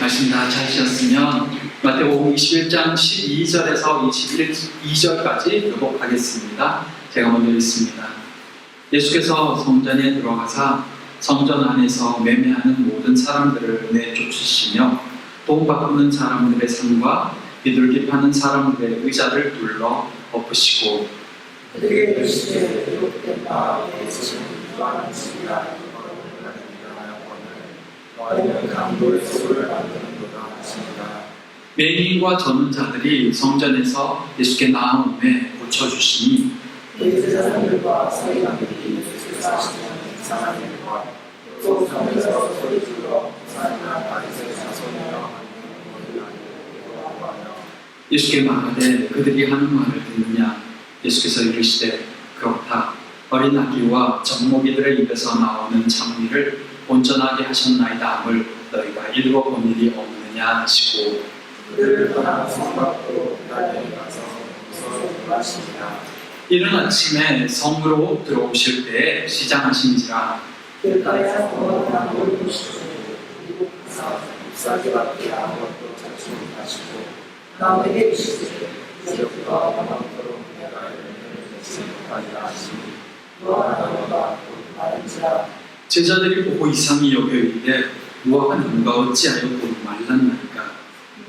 말씀 다 찾으셨으면 마태복음 21장 12절에서 22절까지 교독하겠습니다. 제가 먼저 읽습니다. 예수께서 성전에 들어가사 성전 안에서 매매하는 모든 사람들을 내쫓으시며 돈 바꾸는 사람들의 상과 비둘기 파는 사람들의 의자를 둘러 엎으시고 그들에게 이르시되 기록된 바 예수는 유한한 집이라 너희는 강도의 소를 만드는도다 하시니라. 맹인과 저는 자들이 성전에서 예수께 나아오매 고쳐주시니 대제사장들과 서기관들이 예수를 사시는 이상한 일과 또 성에서 소리 질러 사람이나 바리새인 자손이여 예수께 말하되 그들이 하는 말을 듣느냐. 예수께서 이르시되 그렇다. 어린 아기와 젖먹이들의 입에서 나오는 장미를 온전하게 하셨나이다 함을 너희가 읽어본 일이 없느냐 하시고 그들을 떠나 성 밖으로 나중에 가서 무서워 하시니라. 이른 아침에 성으로 들어오실 때에 시장하신지라 길가에 성으로 모이시고 그리고 잎사귀밖에 아무것도 찾지 못하시고 나무에게 이르시되 이제부터 영원토록 내가 이르는 지금까지라 하시니 너와 나무가 곧 마른지라. 제자들이 보고 이상히 여겨 이르되 무화과 나무가 어찌하여 곧 말랐나이까.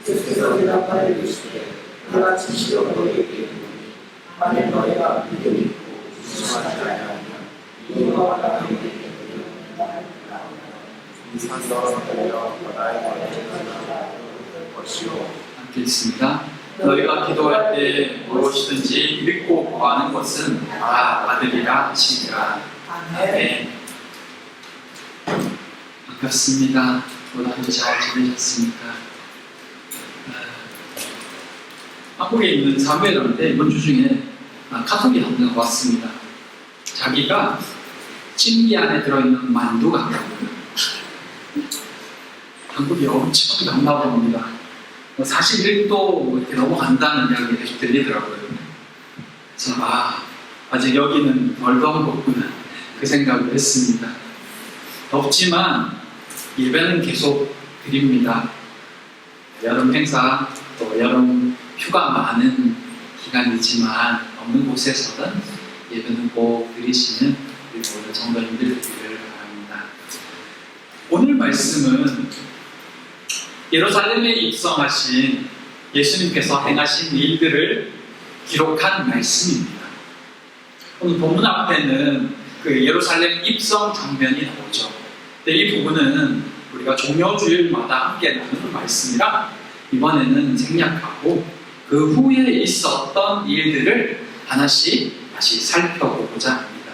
예수께서 대답하여 이르시되 내가 진실로 너희에게 이르노니 만일 너희가 믿음이 있고 조심하지 아니하면 이 무화과 나무에게 이르는 이 산더러 들려 바다에 걸리는 것이요. 함께 읽습니다. 너희가 기도할 때 무엇이든지 믿고 구하는 것은 다 받으리라 하시니라. 아멘. 반갑습니다. 오늘도 잘 지내셨습니까? 한국에 있는 사무엘한테 이번 주 중에 카톡이 한 번 왔습니다. 자기가 찜기 안에 들어있는 만두 같다고요. 한국이 엄청 덥나 봅니다. 사실 1도 이렇게 넘어간다는 이야기 계속 들리더라고요. 그래서 아직 여기는 덜 더운 거구나 그 생각을 했습니다. 덥지만 예배는 계속 드립니다. 여름 행사 또 여름 휴가 많은 기간이지만 없는 곳에서는 예배는 꼭 드리시는 우리 모든 성도님들 되기를 바랍니다. 오늘 말씀은 예루살렘에 입성하신 예수님께서 행하신 일들을 기록한 말씀입니다. 오늘 본문 앞에는 그 예루살렘 입성 장면이 나오죠. 근데 이 부분은 우리가 종료주일마다 함께 나누는 말씀이라 이번에는 생략하고 그 후에 있었던 일들을 하나씩 다시 살펴보고자 합니다.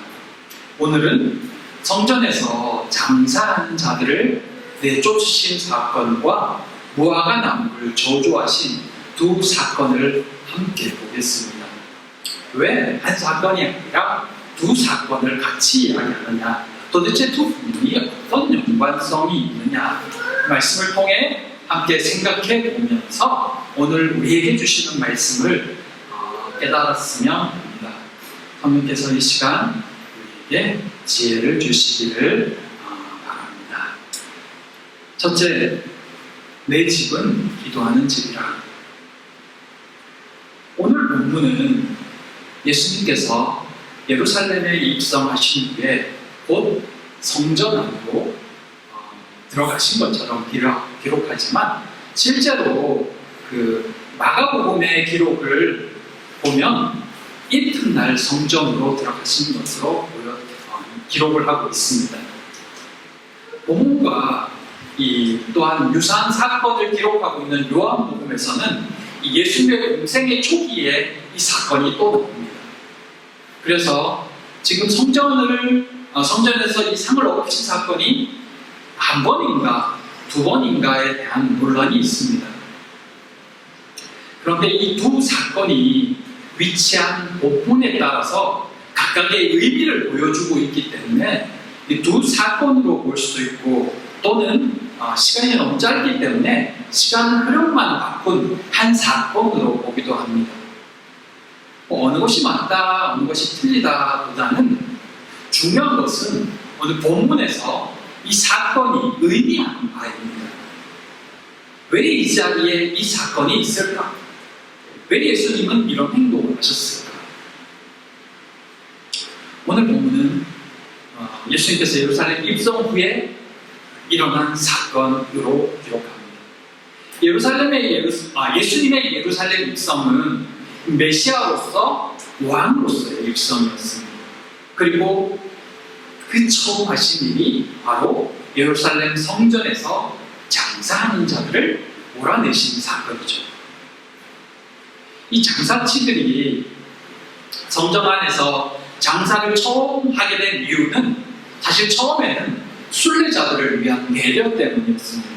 오늘은 성전에서 장사하는 자들을 내쫓으신 사건과 무화과 나무를 저주하신 두 사건을 함께 보겠습니다. 왜 한 사건이 아니라 두 사건을 같이 이야기하느냐, 도대체 두 부분이 어떤 연관성이 있느냐, 말씀을 통해 함께 생각해 보면서 오늘 우리에게 주시는 말씀을 깨달았으면 합니다. 성령께서 이 시간 우리에게 지혜를 주시기를 바랍니다. 첫째, 내 집은 기도하는 집이라. 오늘 본문은 예수님께서 예루살렘에 입성하신 후에 곧 성전 안으로 들어가신 것처럼 기록하지만 실제로 그 마가복음의 기록을 보면 이튿날 성전으로 들어가신 것으로 기록을 하고 있습니다. 본문과 또한 유사한 사건을 기록하고 있는 요한복음에서는 예수님의 공생의 초기에 이 사건이 또 나옵니다. 그래서 지금 성전에서 이 상을 엎으신 사건이 한 번인가 두 번인가에 대한 논란이 있습니다. 그런데 이 두 사건이 위치한 본문에 따라서 각각의 의미를 보여주고 있기 때문에 이 두 사건으로 볼 수도 있고 또는 시간이 너무 짧기 때문에 시간 흐름만 바꾼 한 사건으로 보기도 합니다. 어느 것이 맞다, 어느 것이 틀리다 보다는 중요한 것은 오늘 본문에서 이 사건이 의미하는 바입니다. 왜 이 자리에 이 사건이 있을까? 왜 예수님은 이런 행동을 하셨을까? 오늘 본문은 예수님께서 예루살렘 입성 후에 일어난 사건으로 기록합니다. 예수님의 예루살렘 입성은 메시아로서 왕으로서의 입성이었습니다. 그리고 그 처음 하신 일이 바로 예루살렘 성전에서 장사하는 자들을 몰아내신 사건이죠. 이 장사치들이 성전 안에서 장사를 처음 하게 된 이유는 사실 처음에는 순례자들을 위한 배려 때문이었습니다.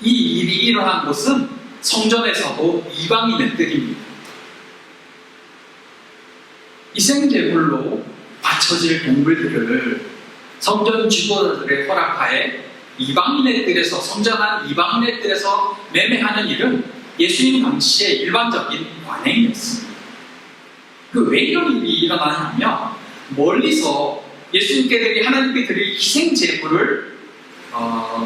이 일이 일어난 곳은 성전에서도 이방인의 뜰입니다. 희생제물로 바쳐질 동물들을 성전 지도자들의 허락하에 이방인의 뜰에서 성전 안 이방인의 뜰에서 매매하는 일은 예수님 당시의 일반적인 관행이었습니다. 왜 이런 일이 일어나냐면 멀리서 예수님께들이 하나님께 드릴 희생제물을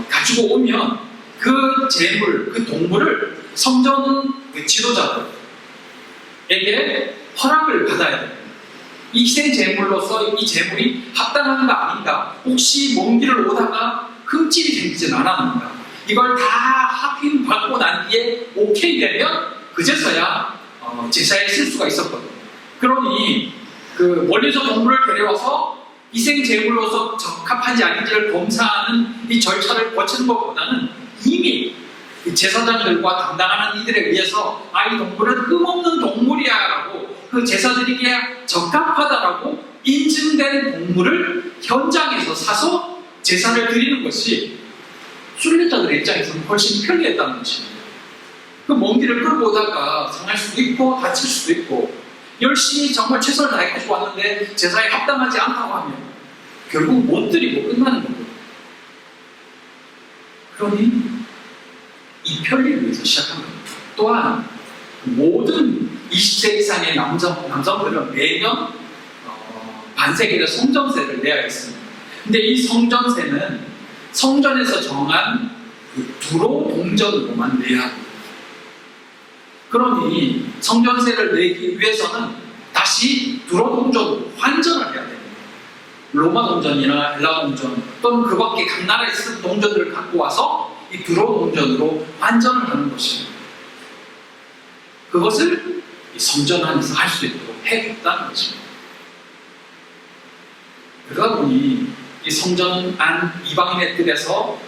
가지고 오면 그 제물, 그 동물을 성전 지도자들에게 허락을 받아야 됩니다. 이 희생제물로서 이 제물이 합당한가 아닌가, 혹시 먼 길을 오다가 흠집이 생기진 않았는가, 이걸 다 확인받고 난 뒤에 오케이 되면 그제서야 제사에 쓸 수가 있었거든요. 그러니 그 멀리서 동물을 데려와서 희생제물로서 적합한지 아닌지를 검사하는 이 절차를 거치는 것보다는 이미 제사장들과 담당하는 이들에 의해서 이 동물은 흠없는 동물이야 라고 그 제사드리기에 적합하다라고 인증된 동물을 현장에서 사서 제사를 드리는 것이 순례자들의 입장에서는 훨씬 편리했다는 것입니다. 그 먼 길을 끌고 오다가 상할 수도 있고 다칠 수도 있고 열심히 정말 최선을 다해 가지고 왔는데 제사에 합당하지 않다고 하면 결국 못 드리고 끝나는 거거든요. 그러니 이 편리를 위해서 시작한 겁니다. 또한 모든 20세 이상의 남성들은 매년 반세기를 성전세를 내야 했습니다. 근데 이 성전세는 성전에서 정한 그 두로 동전으로만 내야 합니다. 그러니 성전세를 내기 위해서는 다시 두로 동전으로 환전을 해야 됩니다. 로마 동전이나 헬라 동전 또는 그 밖에 각 나라에 쓴 동전들을 갖고 와서 이 두로 동전으로 환전을 하는 것입니다. 그것을 성전 안에서 할 수 있도록 해줬다는 것입니다. 그러다 보니 이 성전 안 이방인의 뜰에서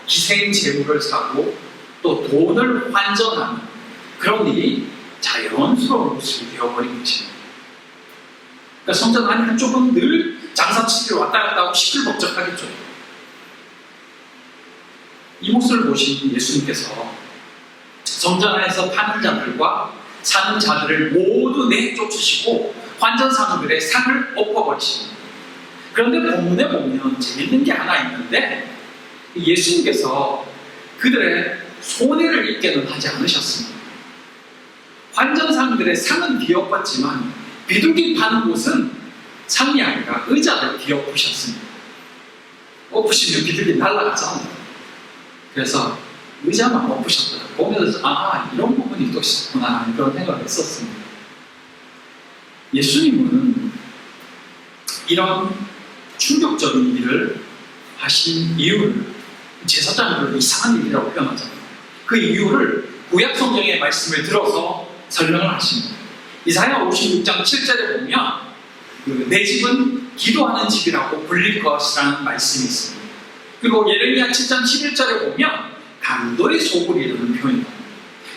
희생 제물을 사고 또 돈을 환전하는 그런 일이 자연스러운 모습이 되어버린 것입니다. 그러니까 성전 안 한쪽은 늘 장사치기를 왔다 갔다 하고 시끌벅적하겠죠. 이 모습을 보신 예수님께서 성전 안에서 파는 자들과 사는 자들을 모두 내쫓으시고 환전상들의 상을 엎어버리십니다. 그런데 본문에 보면 재밌는 게 하나 있는데 예수님께서 그들의 손해를 입게는 하지 않으셨습니다. 환전상들의 상은 뒤엎었지만 비둘기 파는 곳은 상이 아니라 의자를 뒤엎으셨습니다. 엎으시면 비둘기 날아가잖아요. 그래서 의자만 엎으셨더라고요. 보면서 이런 부분이 또 있었구나 그런 생각을 했었습니다. 예수님은 이런 충격적인 일을 하신 이유를 제사장들은 이상한 일이라고 표현하잖아요. 그 이유를 구약 성경의 말씀을 들어서 설명을 하십니다. 이사야 56장 7절에 보면 내 집은 기도하는 집이라고 불릴 것이라는 말씀이 있습니다. 그리고 예레미야 7장 11절에 보면 강도의 소굴이라는 표현이 나옵니다.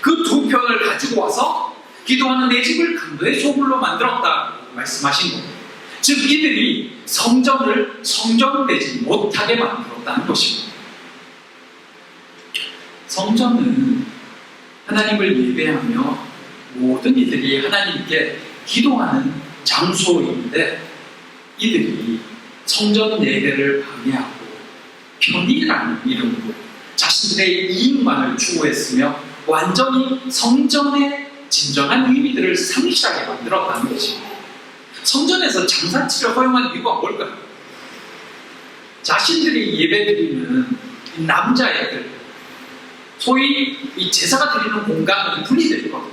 그 두 표현을 가지고 와서 기도하는 내 집을 강도의 소굴로 만들었다고 말씀하신 겁니다. 즉 이들이 성전을 성전되지 못하게 만들었다는 것입니다. 성전은 하나님을 예배하며 모든 이들이 하나님께 기도하는 장소인데 이들이 성전 예배를 방해하고 편의라는 이름으로 자신들의 이익만을 추구했으며 완전히 성전의 진정한 의미들을 상실하게 만들었다는 것입니다. 성전에서 장사치를 허용한 이유가 뭘까요? 자신들이 예배드리는 남자애들, 소위 이 제사가 드리는 공간은 분리되어 있거든요.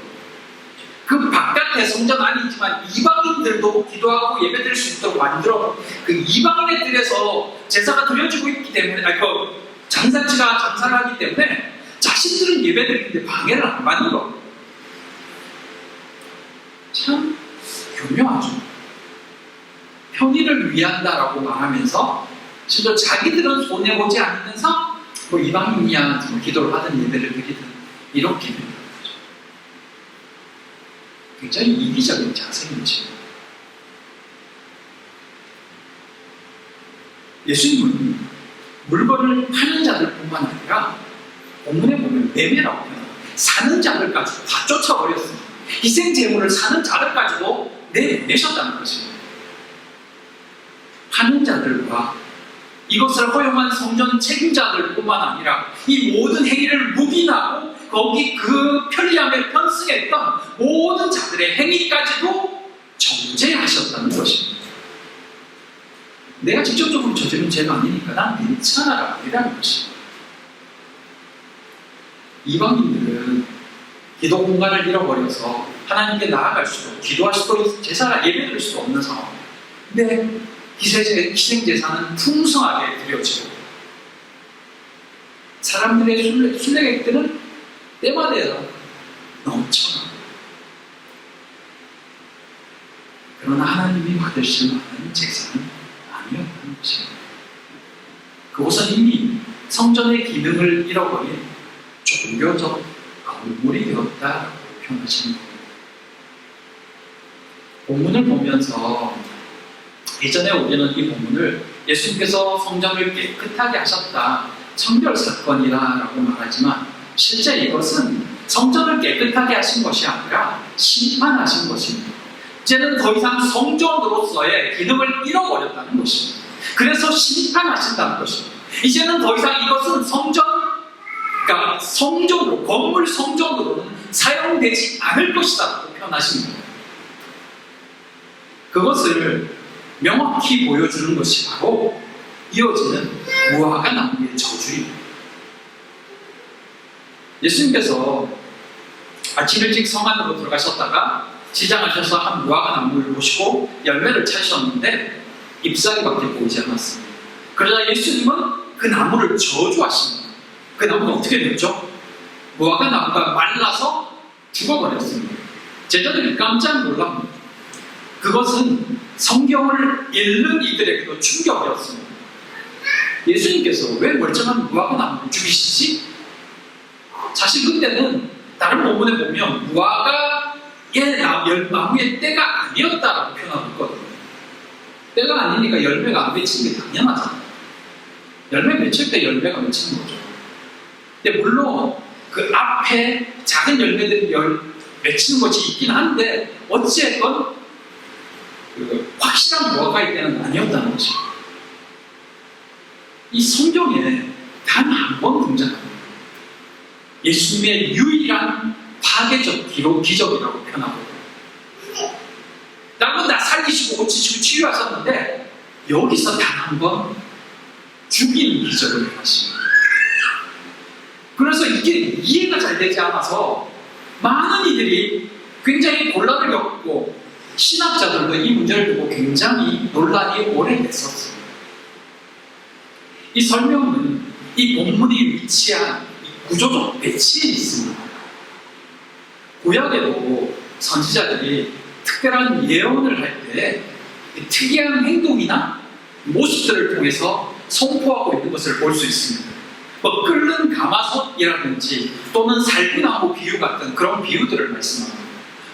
그 바깥에 성전 아니지만 이방인들도 기도하고 예배드릴 수 있도록 만들어 그 이방인의 뜰에서 제사가 드려지고 있기 때문에 장사치가 장사를 하기 때문에 자신들은 예배드리는데 방해를 안 받는 거. 참 교묘하죠. 편의를 위한다라고 말하면서 실제 자기들은 손해보지 않으면서 뭐 이방인이야 뭐 기도를 하든 예배를 드리든 이렇게 되는 거죠. 굉장히 이기적인 자세이죠. 예수님은 물건을 파는 자들뿐만 아니라 본문에 보면 매매라고 해요. 사는 자들까지 다 쫓아버렸습니다. 희생 제물을 사는 자들까지도 내내셨다는 것입니다. 파는 자들과 이것을 허용한 성전 책임자들뿐만 아니라 이 모든 행위를 묵인하고 거기 그 편리함에 편승했던 모든 자들의 행위까지도 정죄하셨다는 것입니다. 내가 직접적으로 저지른 죄가 아니니까 난 괜찮아가 아니라는 것입니다. 이방인들은 기도 공간을 잃어버려서 하나님께 나아갈 수도 기도할 수도 제사나 예배드릴 수도 없는 상황. 근데 희생제사는 풍성하게 드려지고 사람들의 순례객들은 때마다 넘쳐나. 그러나 하나님이 받으실 만한 제사는 아니었다는 것입니다. 그곳은 이미 성전의 기능을 잃어버린 종교적 건물이 되었다고 표현하시는 겁니다. 본문을 보면서 이전에 우리는 이 본문을 예수님께서 성전을 깨끗하게 하셨다, 청결 사건이라고 말하지만 실제 이것은 성전을 깨끗하게 하신 것이 아니라 심판하신 것입니다. 이제는 더 이상 성전으로서의 기능을 잃어버렸다는 것입니다. 그래서 심판하신다는 것입니다. 이제는 더 이상 이것은 그러니까 성전으로, 건물 성전으로는 사용되지 않을 것이다라고 표현하십니다. 그것을 명확히 보여주는 것이 바로 이어지는 무화과 나무의 저주입니다. 예수님께서 아침 일찍 성 안으로 들어가셨다가 시장하셔서 한 무화과 나무를 보시고 열매를 찾으셨는데 잎사귀밖에 보이지 않았습니다. 그러자 예수님은 그 나무를 저주하십니다. 그 나무는 어떻게 됐죠? 무화과 나무가 말라서 죽어버렸습니다. 제자들이 깜짝 놀랍니다. 그것은 성경을 읽는 이들에게도 충격이었습니다. 예수님께서 왜 멀쩡한 무화과 나무를 죽이시지? 사실 그때는 다른 본문에 보면 무화과의 나무의 때가 아니었다라고 표현하고 있거든요. 때가 아니니까 열매가 안 맺히는 게 당연하잖아요. 열매 맺힐 때 열매가 맺히는 거죠. 근데 물론 그 앞에 작은 열매들이 맺히는 것이 있긴 한데 어찌됐건 그 확실한 무화과일 때는 아니었다는 것입니다. 이 성경에 단 한 번 등장합니다. 예수님의 유일한 파괴적 기적이라고 표현하고 다른 건 다 살리시고 고치시고 치유하셨는데 여기서 단 한 번 죽이는 기적을 하십니다. 그래서 이게 이해가 잘 되지 않아서 많은 이들이 굉장히 곤란을 겪고 신학자들도 이 문제를 두고 굉장히 논란이 오래됐었습니다. 이 설명은 이 본문이 위치한 구조적 배치에 있습니다. 구약에도 선지자들이 특별한 예언을 할 때 특이한 행동이나 모습들을 통해서 선포하고 있는 것을 볼 수 있습니다. 뭐 끓는 가마솥이라든지 또는 살구나무 비유 같은 그런 비유들을 말씀합니다.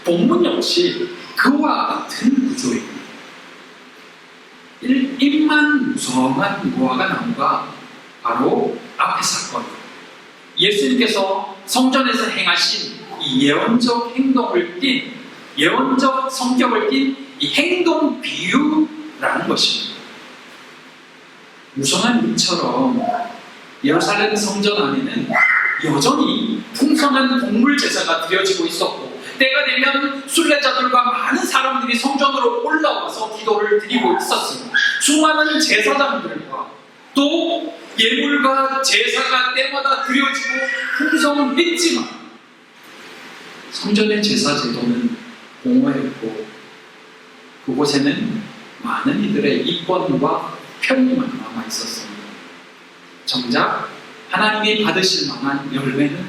본문 역시 그와 같은 구조입니다. 잎만 무성한 무화과 나무가 바로 앞의 사건, 예수님께서 성전에서 행하신 이 예언적 행동을 띤, 예언적 성격을 띤 이 행동 비유라는 것입니다. 무성한 잎처럼 예루살렘 성전 안에는 여전히 풍성한 동물 제사가 드려지고 있었고 때가 되면 순례자들과 많은 사람들이 성전으로 올라와서 기도를 드리고 있었습니다. 수많은 제사장들과 또 예물과 제사가 때마다 드려지고 인정했지만 성전의 제사 제도는 공허했고 그곳에는 많은 이들의 이권과 편의만 남아 있었습니다. 정작 하나님이 받으실 만한 열매는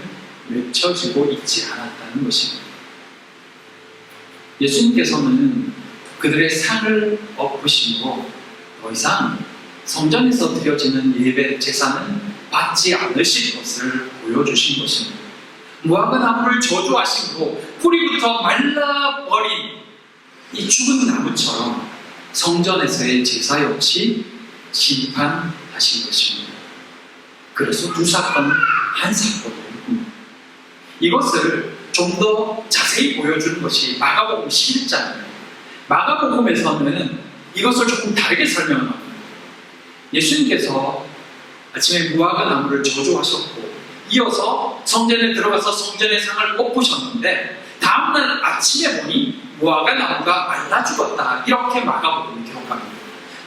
맺혀지고 있지 않았다는 것입니다. 예수님께서는 그들의 상을 엎으시고 더 이상 성전에서 드려지는 예배 제사는 받지 않으실 것을 보여주신 것입니다. 무화과 나무를 저주하시고 뿌리부터 말라버린 이 죽은 나무처럼 성전에서의 제사 역시 심판하신 것입니다. 그래서 두 사건, 한 사건으로 이것을 좀 더 자세히 보여주는 것이 마가복음 11장이에요. 마가복음에서는 이것을 조금 다르게 설명합니다. 예수님께서 아침에 무화과 나무를 저주하셨고 이어서 성전에 들어가서 성전의 상을 엎으셨는데 다음날 아침에 보니 무화과 나무가 말라 죽었다. 이렇게 마가복음이 기록합니다.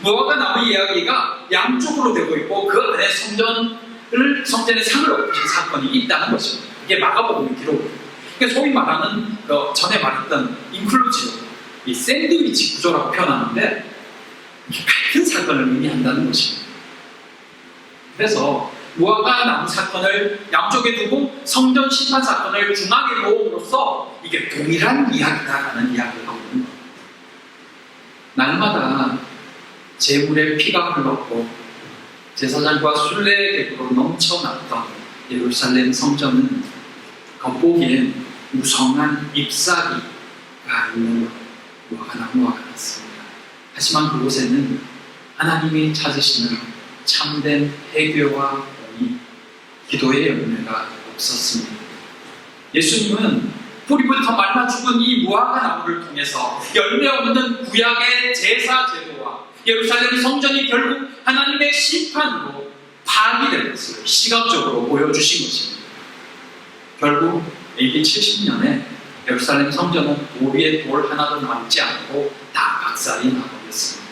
무화과 나무 이야기가 양쪽으로 되고 있고 그 안에 성전의 상을 엎으신 사건이 있다는 것입니다. 이게 마가복음의 기록입니다. 그러니까 소위 말하는 전에 말했던 인클루지브, 이 샌드위치 구조라고 표현하는데 같은 사건을 의미한다는 것입니다. 그래서 무화과 나무 사건을 양쪽에 두고 성전 심판 사건을 중앙에 놓음으로써 이게 동일한 이야기다라는 이야기를 하고 있는 겁니다. 날마다 제물의 피가 흘렀고 제사장과 순례객으로 넘쳐났던 예루살렘 성전은 겉보기엔 무성한 잎사귀가 있는 무화과 나무와 같았습니다. 하지만 그곳에는 하나님이 찾으시는 참된 해교와 공의, 기도의 열매가 없었습니다. 예수님은 뿌리부터 말라 죽은 이 무화과 나무를 통해서 열매 없는 구약의 제사 제도와 예루살렘 성전이 결국 하나님의 심판으로 파괴될 것을 시각적으로 보여주신 것입니다. 결국 AD 70년에 예루살렘 성전은 돌 위에 돌 하나도 남지 않고 다 박살이 나버렸습니다.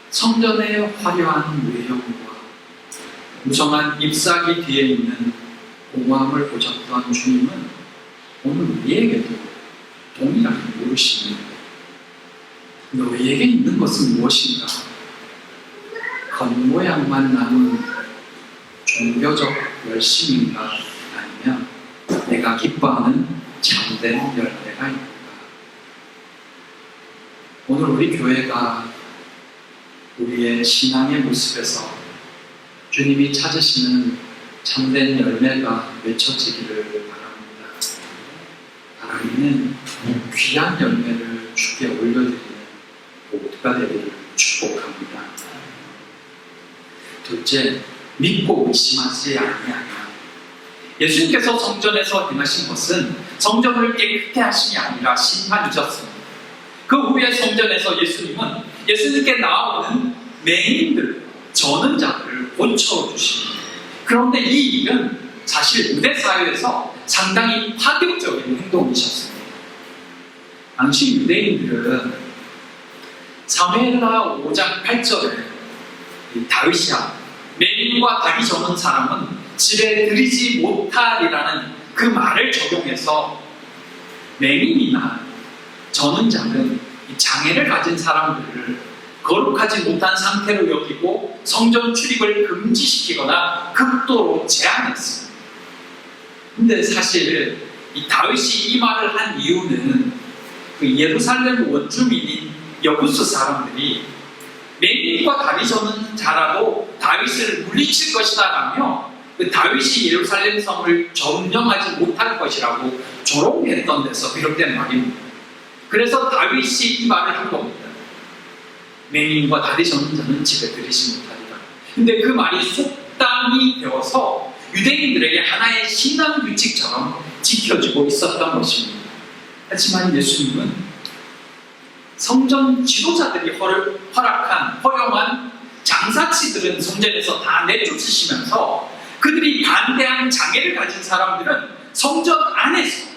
성전의 화려한 외형과 무성한 잎사귀 뒤에 있는 공허함을 보셨던 주님은 오늘 우리에게도 동일하게 물으십니다. 너희에게 있는 것은 무엇인가? 겉모양만 남은 종교적 열심인가? 아니면 내가 기뻐하는 참된 열매가 있는가? 오늘 우리 교회가 우리의 신앙의 모습에서 주님이 찾으시는 참된 열매가 맺혀지기를 바랍니다. 하나님은 귀한 열매를 주께 올려드리는 모두가 되기를 축복합니다. 둘째, 믿고 의심하지 아니하냐. 예수님께서 성전에서 행하신 것은 성전을 깨끗게 하심이 아니라 심판이셨습니다. 그 후에 성전에서 예수님은 예수님께 나오는 맹인들, 저는 자들을 고쳐주십니다. 그런데 이 일은 사실 유대 사회에서 상당히 파격적인 행동이셨습니다. 당시 유대인들은 사무엘하 5장 8절에 다윗이야 맹인과 다리 저는 사람은 집에 들이지 못하리라는 그 말을 적용해서 맹인이나 저는 자는 장애를 가진 사람들을 거룩하지 못한 상태로 여기고 성전 출입을 금지시키거나 극도로 제한했습니다. 근데 사실 이 다윗이 이 말을 한 이유는 그 예루살렘 원주민인 여부스 사람들이 맹인과 다리 저는 자라도 다윗을 물리칠 것이다라며 그 다윗이 예루살렘 성을 점령하지 못할 것이라고 조롱했던 데서 비롯된 말입니다. 그래서 다윗이 이 말을 한 겁니다. 맹인과 다리 저는 자는 집에 들이지 못하리라. 근데 그 말이 속담이 되어서 유대인들에게 하나의 신앙 규칙처럼 지켜지고 있었던 것입니다. 하지만 예수님은 성전 지도자들이 허용한 장사치들은 성전에서 다 내쫓으시면서 그들이 반대한 장애를 가진 사람들은 성전 안에서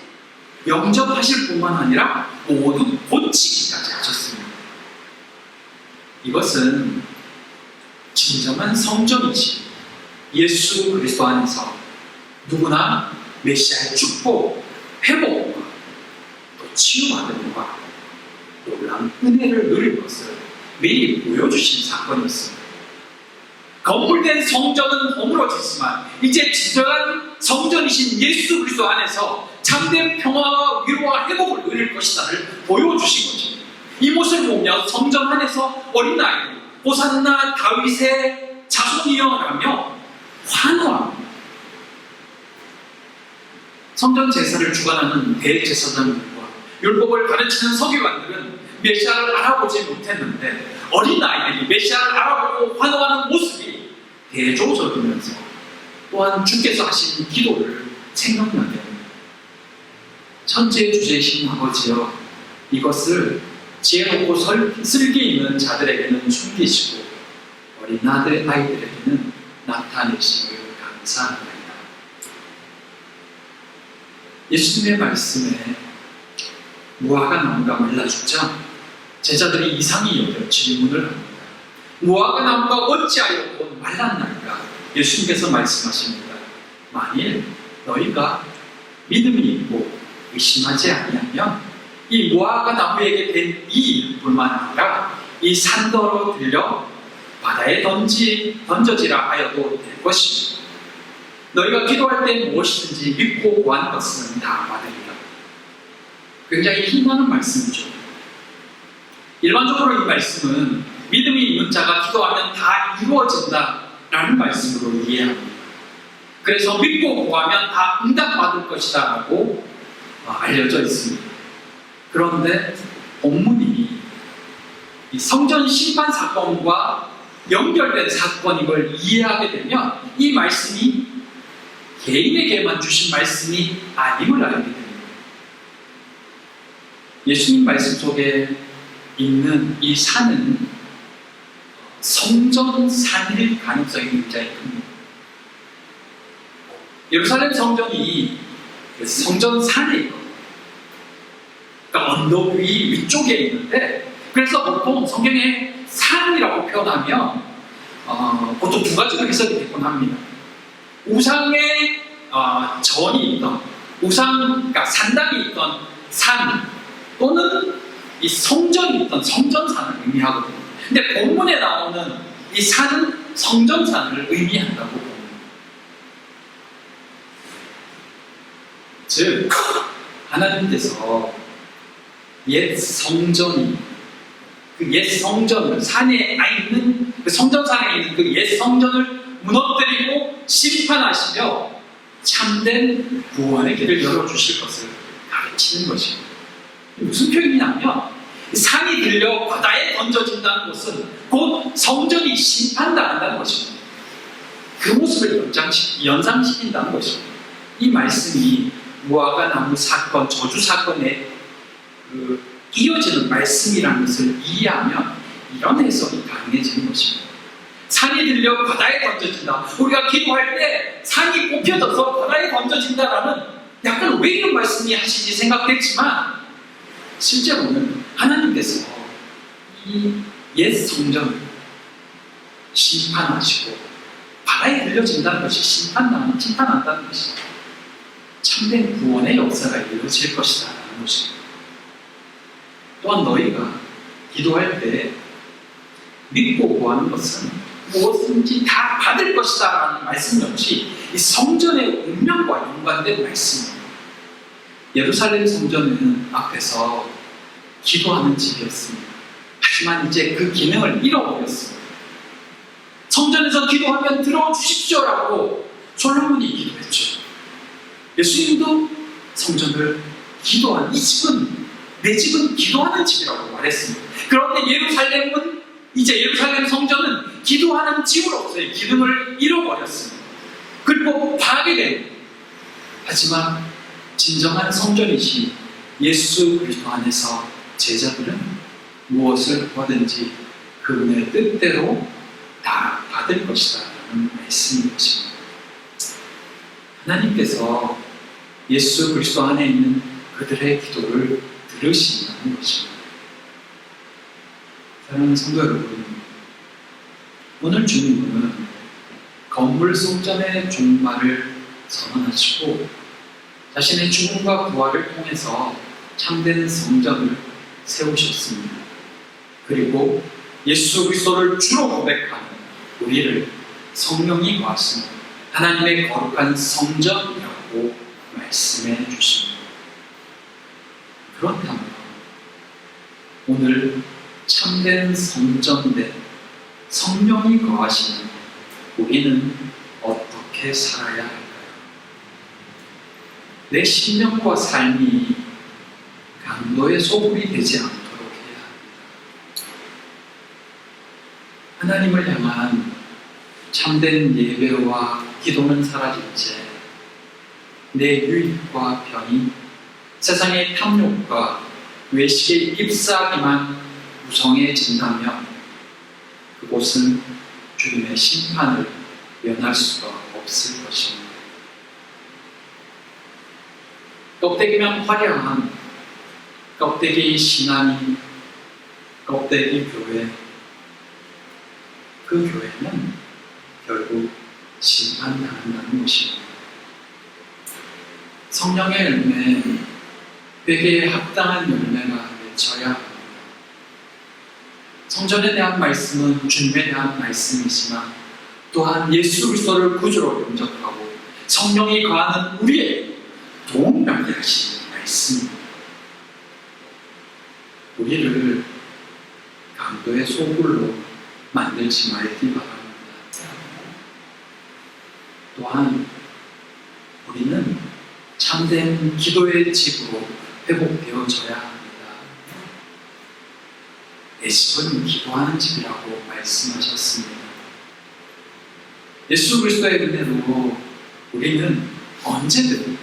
영접하실 뿐만 아니라 모두 고치기까지 하셨습니다. 이것은 진정한 성전이지 예수 그리스도 안에서 누구나 메시아의 축복, 회복과 또 치유받음과 놀라운 은혜를 누릴 것을 미리 보여주신 사건이었습니다. 건물된 성전은 허물어졌지만 이제 진정한 성전이신 예수 그리스도 안에서 참된 평화와 위로와 회복을 누릴 것이다를 보여주신 것입니다. 이 모습을 보며 성전 안에서 어린아이들 호산나 다윗의 자손이여라며 환호합니다. 성전 제사를 주관하는 대제사장들과 율법을 가르치는 서기관들은 메시아를 알아보지 못했는데 어린아이들이 메시아를 알아보고 환호하는 모습이 대조적이면서 또한 주께서 하신 기도를 생각나게 합니다. 천지의 주제이신 아버지여, 이것을 지혜롭고 슬기 있는 자들에게는 숨기시고 어린 아이들에게는 나타내심을 감사합니다. 예수님의 말씀에 무화과 나무가 말라 죽자 제자들이 이상히 여겨 질문을 합니다. 무화과 나무가 어찌하여 곧 말랐나이까? 예수님께서 말씀하십니다. 만일 너희가 믿음이 있고 의심하지 아니하면 이 무화과 나무에게 된 이 일뿐만 아니라 이 산더러 들려 바다에 던져지라 하여도 될 것입니다. 너희가 기도할 때 무엇이든지 믿고 구하는 것은 다 받으리라. 굉장히 힘나는 말씀이죠. 일반적으로 이 말씀은 믿음이 있는 자가 기도하면 다 이루어진다라는 말씀으로 이해합니다. 그래서 믿고 구하면 다 응답받을 것이다 라고 알려져 있습니다. 그런데 본문이 이 성전 심판 사건과 연결된 사건임을 이해하게 되면 이 말씀이 개인에게만 주신 말씀이 아님을 알게 됩니다. 예수님 말씀 속에 있는 이 산은 성전산일 가능성이 굉장히 큽니다. 예루살렘 성전이 성전산에 있거든요. 그러니까 언덕 위쪽에 있는데, 그래서 보통 성경에 산이라고 표현하면 보통 두 가지로 해석이 되곤 합니다. 우상의 전이 있던 그러니까 산당이 있던 산, 또는 이 성전이 있던 성전산을 의미하거든요. 근데 본문에 나오는 이 산은 성전산을 의미한다고 봅니다. 즉 하나님께서 옛 성전이 그 옛 성전을 산에 있는 그 성전산에 있는 그 옛 성전을 무너뜨리고 심판하시며 참된 구원의 길을 열어주실 것을 가르치는 것입니다. 무슨 표현이냐면 산이 들려 바다에 던져진다는 것은 곧 성전이 심판당한다는 것입니다. 그 모습을 연상시킨다는 것입니다. 이 말씀이 무화과 나무 사건, 저주 사건에 이어지는 말씀이라는 것을 이해하면 이런 해석이 가능해지는 것입니다. 산이 들려 바다에 던져진다. 우리가 기도할 때 산이 뽑혀져서 바다에 던져진다라는 약간 왜 이런 말씀이 하시지 생각했지만, 실제로는 하나님께서 이 옛 성전을 심판하시고 바다에 들려진다는 것이 심판한다는 것이 참된 구원의 역사가 이루어질 것이다 라는 것입니다. 또한 너희가 기도할 때 믿고 구하는 것은 무엇인지 다 받을 것이다 라는 말씀 역시 이 성전의 운명과 연관된 말씀입니다. 예루살렘 성전은 앞에서 기도하는 집이었습니다. 하지만 이제 그 기능을 잃어버렸습니다. 성전에서 기도하면 들어주십시오라고 솔로몬이 기도했죠. 예수님도 성전을 기도한 이 집은 내 집은 기도하는 집이라고 말했습니다. 그런데 예루살렘 성전은 기도하는 집으로서의 기능을 잃어버렸습니다. 그리고 파괴됩니다. 하지만 진정한 성전이신 예수 그리스도 안에서 제자들은 무엇을 보든지 그분의 뜻대로 다 받을 것이다 라는 말씀인 것입니다. 하나님께서 예수 그리스도 안에 있는 그들의 기도를 들으신다는 것입니다. 사랑하는 성도 여러분, 오늘 주님은 건물 성전의 종말을 선언하시고 자신의 죽음과 부활을 통해서 참된 성전을 세우셨습니다. 그리고 예수 그리스도를 주로 고백하는 우리를 성령이 거하신 하나님의 거룩한 성전이라고 말씀해 주십니다. 그렇다면 오늘 참된 성전된 성령이 거하시는 우리는 어떻게 살아야 할까요? 내 신명과 삶이 강도의 소굴이 되지 않도록 해야 합니다. 하나님을 향한 참된 예배와 기도는 사라질 채 내 유익과 편의, 세상의 탐욕과 외식에 ip사하기만 무성해진다면 그곳은 주님의 심판을 면할 수가 없을 것입니다. 껍데기면 화려한 껍데기 신앙이 껍데기 교회, 그 교회는 결국 심판당한다는 것입니다. 성령의 열매, 회개에 합당한 열매가 맺혀야 합니다. 성전에 대한 말씀은 주님에 대한 말씀이지만 또한 예수 그리스도를 구주로 영접하고 성령이 거하는 우리에게 도움받게 하시는 말씀입니다. 우리를 강도의 소굴로 만들지 말기 바랍니다. 또한 우리는 참된 기도의 집으로 회복되어져야 합니다. 내 집은 기도하는 집이라고 말씀하셨습니다. 예수 그리스도의 은혜로 우리는 언제든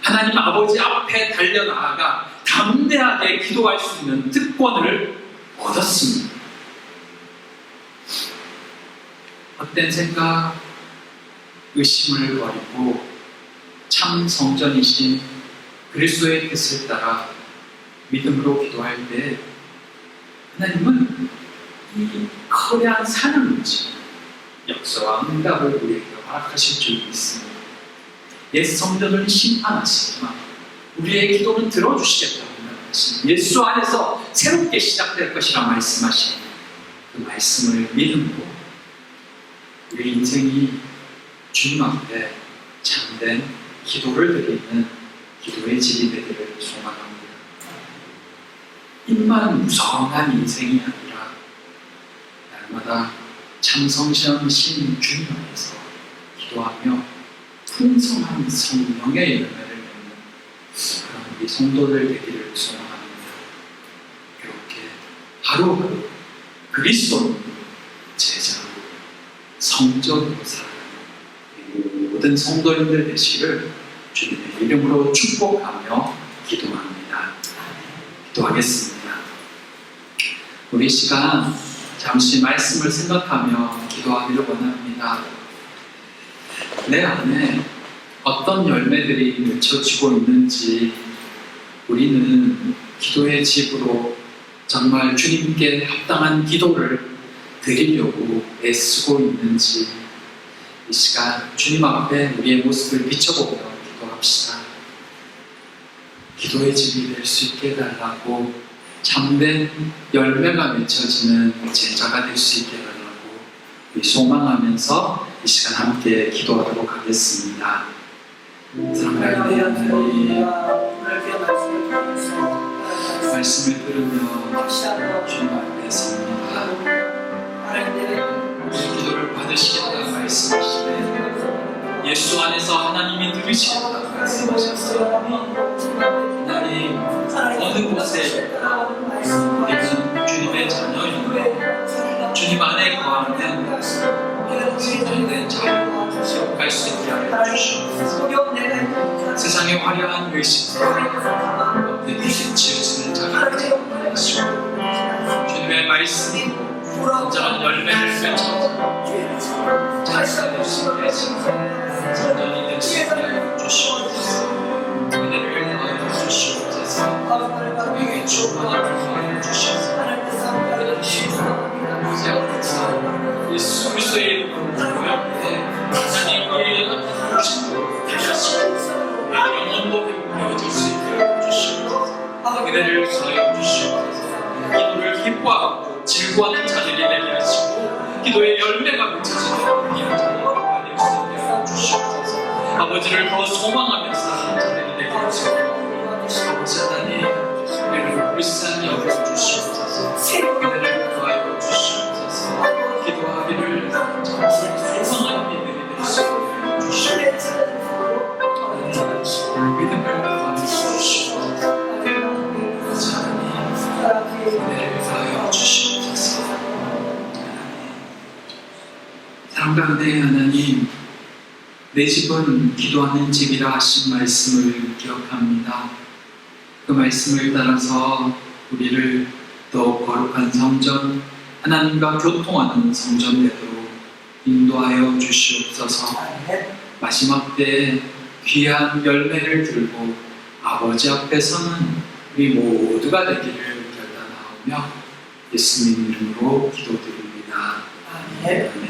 하나님 아버지 앞에 달려나아가 담대하게 기도할 수 있는 특권을 얻었습니다. 헛된 생각, 의심을 버리고 참 성전이신 그리스도의 뜻을 따라 믿음으로 기도할 때 하나님은 이 거대한 산을 넘지 역사와 응답을 우리에게 허락하실 줄 믿습니다. 옛 성전을 심판하시지만 우리의 기도는 들어주시겠다고 말씀하신 예수 안에서 새롭게 시작될 것이라 말씀하신 그 말씀을 믿음으로 우리 인생이 주님 앞에 참된 기도를 드리는 기도의 집이 되기를 소망합니다. 입만 무성한 인생이 아니라 날마다 참성시하신 주님 안에서 기도하며 풍성한 성령의 열매를 맺는 그런 우리 성도들 되기를 소망합니다. 이렇게 하루하루 그리스도로 제자로 성전으로 살아가는 모든 성도님들 되시기를 주님의 이름으로 축복하며 기도합니다. 기도하겠습니다. 우리 시간 잠시 말씀을 생각하며 기도하기를 원합니다. 내 안에 어떤 열매들이 맺혀지고 있는지 우리는 기도의 집으로 정말 주님께 합당한 기도를 드리려고 애쓰고 있는지 이 시간 주님 앞에 우리의 모습을 비춰보며 기도합시다. 기도의 집이 될 수 있게 해달라고 참된 열매가 맺혀지는 제자가 될 수 있게 해달라고 소망하면서 이 시간 함께 기도하도록 하겠습니다. 사랑하는 하나님, 말씀을 들으며 주님 앞에 섭니다. 우리 기도를 받으시겠다 말씀하시네. 예수 안에서 하나님이 들으시겠다 말씀하셨어요. 하나님, 어느 곳에 우리는 주님의 자녀이며 주님 안에 거하는 성전된 자유로 갈 수 있게 하여 주시옵소서. 세상의 화려한 외식과 엎드기에 치우치는 자가 되지 않게 하시고 주님의 말씀으로 온전한 열매를 맺어 자유가 될 수 있게 하시고 성전이 될 수 있게 하여 주시옵소서. 은혜를 더하여 주시옵소서. 우리에게 충만함을 더하여 주시옵소서. 예수 그리스도의 이름으로 고백해 아버지를 더 소망하며 사는 자들이 되게 하시고 아버지 하나님 우리를 불쌍히 여겨주시옵소서 우리를 구하여 주시옵소서 기도하기를 정말 소망하는 믿음이 될 수 있게 주시옵소서 믿음을 구하여 주시옵소서 아버지 하나님 은혜를 구하여 주시옵소서 사랑 가운데 하나님 내 집은 기도하는 집이라 하신 말씀을 기억합니다. 그 말씀을 따라서 우리를 더욱 거룩한 성전, 하나님과 교통하는 성전 되도록 인도하여 주시옵소서. 마지막 때에 귀한 열매를 들고 아버지 앞에 서는 우리 모두가 되기를 결단하오며 예수님 이름으로 기도드립니다. 아멘.